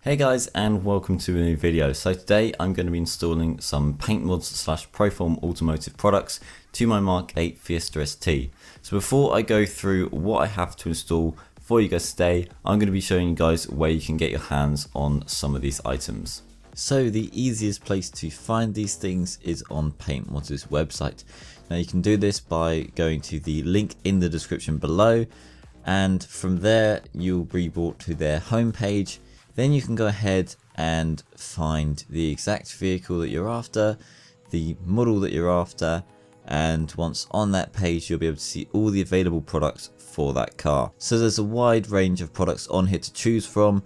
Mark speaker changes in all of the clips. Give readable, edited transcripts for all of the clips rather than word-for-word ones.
Speaker 1: Hey guys, and welcome to a new video. So today I'm going to be installing some Paintmodz / Proform automotive products to my MK8 Fiesta ST. So before I go through what I have to install for you guys today, I'm going to be showing you guys where you can get your hands on some of these items. So the easiest place to find these things is on Paintmodz's website. Now you can do this by going to the link in the description below, and from there you'll be brought to their homepage. Then you can go ahead and find the exact vehicle that you're after, the model that you're after, and once on that page you'll be able to see all the available products for that car. So there's a wide range of products on here to choose from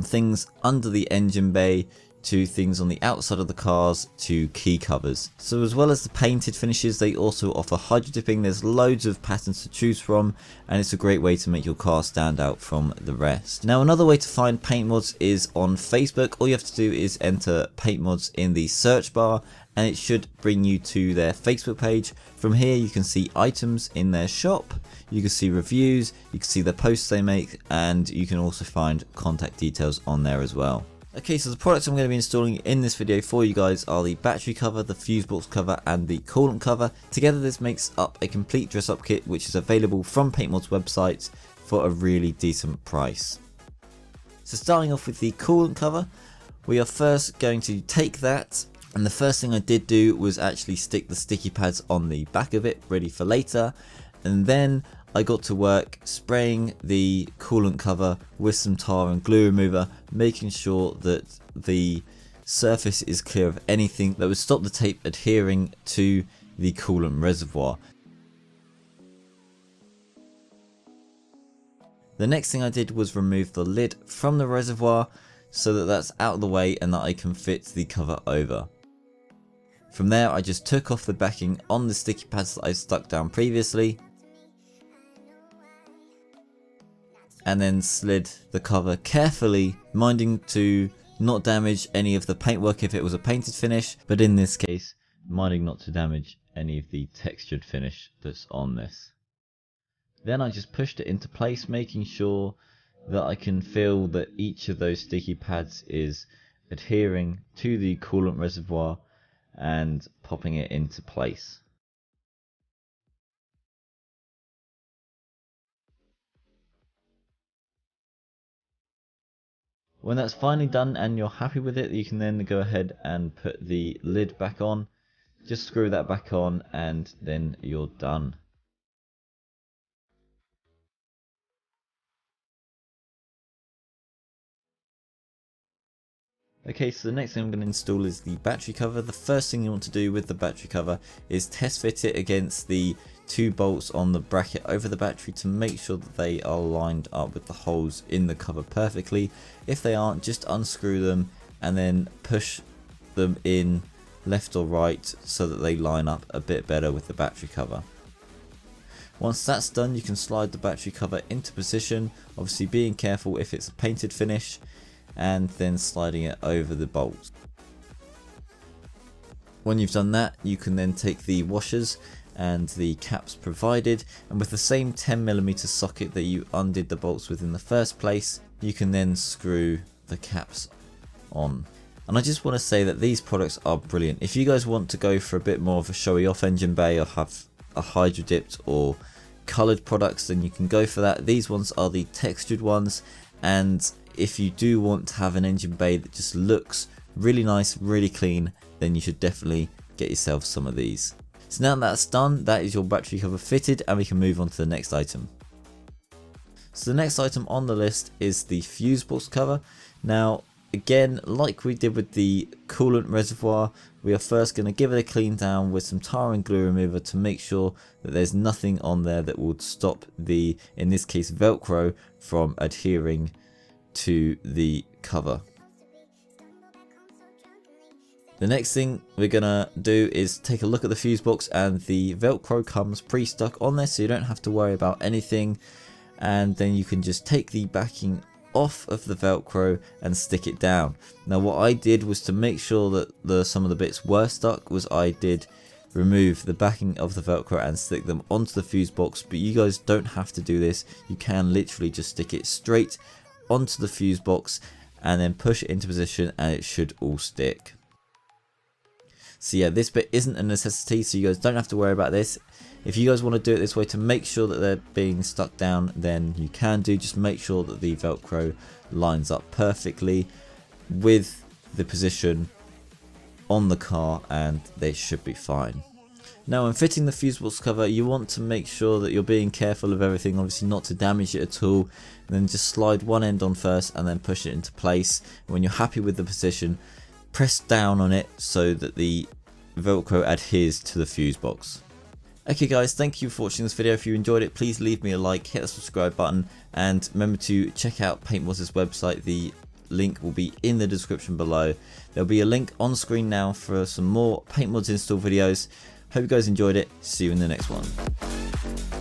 Speaker 1: things under the engine bay to things on the outside of the cars to key covers. So as well as the painted finishes, they also offer hydro dipping. There's loads of patterns to choose from, and it's a great way to make your car stand out from the rest. Now another way to find Paintmodz is on Facebook. All you have to do is enter Paintmodz in the search bar and it should bring you to their Facebook page. From here you can see items in their shop, you can see reviews, you can see the posts they make, and you can also find contact details on there as well. Okay, so the products I'm going to be installing in this video for you guys are the battery cover, the fuse box cover, and the coolant cover. Together this makes up a complete dress up kit which is available from Paintmodz website for a really decent price. So starting off with the coolant cover, we are first going to take that, and the first thing I did do was actually stick the sticky pads on the back of it ready for later, and then I got to work spraying the coolant cover with some tar and glue remover, making sure that the surface is clear of anything that would stop the tape adhering to the coolant reservoir. The next thing I did was remove the lid from the reservoir so that that's out of the way and that I can fit the cover over. From there I just took off the backing on the sticky pads that I stuck down previously, and then slid the cover carefully, minding to not damage any of the paintwork if it was a painted finish, but in this case minding not to damage any of the textured finish that's on this. Then I just pushed it into place, making sure that I can feel that each of those sticky pads is adhering to the coolant reservoir and popping it into place. When that's finally done and you're happy with it, you can then go ahead and put the lid back on. Just screw that back on and then you're done. Okay, so the next thing I'm going to install is the battery cover. The first thing you want to do with the battery cover is test fit it against the 2 bolts on the bracket over the battery to make sure that they are lined up with the holes in the cover perfectly. If they aren't, just unscrew them and then push them in left or right so that they line up a bit better with the battery cover. Once that's done, you can slide the battery cover into position, obviously being careful if it's a painted finish, and then sliding it over the bolts. When you've done that, you can then take the washers and the caps provided, and with the same 10mm socket that you undid the bolts with in the first place, you can then screw the caps on. And I just want to say that these products are brilliant. If you guys want to go for a bit more of a showy off engine bay or have a hydro dipped or coloured products, then you can go for that. These ones are the textured ones, and if you do want to have an engine bay that just looks really nice, really clean, then you should definitely get yourself some of these. So now that's done, that is your battery cover fitted, and we can move on to the next item. So the next item on the list is the fuse box cover. Now again, like we did with the coolant reservoir, we are first going to give it a clean down with some tar and glue remover to make sure that there's nothing on there that would stop the, in this case, Velcro from adhering to the cover. The next thing we're gonna do is take a look at the fuse box, and the Velcro comes pre-stuck on there, so you don't have to worry about anything, and then you can just take the backing off of the Velcro and stick it down. Now what I did was to make sure that some of the bits were stuck, was I did remove the backing of the Velcro and stick them onto the fuse box, but you guys don't have to do this. You can literally just stick it straight onto the fuse box and then push it into position and it should all stick. So yeah, this bit isn't a necessity, so you guys don't have to worry about this. If you guys want to do it this way to make sure that they're being stuck down, then you can do. Just make sure that the Velcro lines up perfectly with the position on the car and they should be fine. Now when fitting the fuse box cover, you want to make sure that you're being careful of everything, obviously not to damage it at all, and then just slide one end on first and then push it into place. When you're happy with the position, press down on it so that the Velcro adheres to the fuse box. Okay guys, thank you for watching this video. If you enjoyed it, please leave me a like, hit the subscribe button, and remember to check out Paintmodz's website. The link will be in the description below. There'll be a link on screen now for some more Paintmodz install videos. Hope you guys enjoyed it. See you in the next one.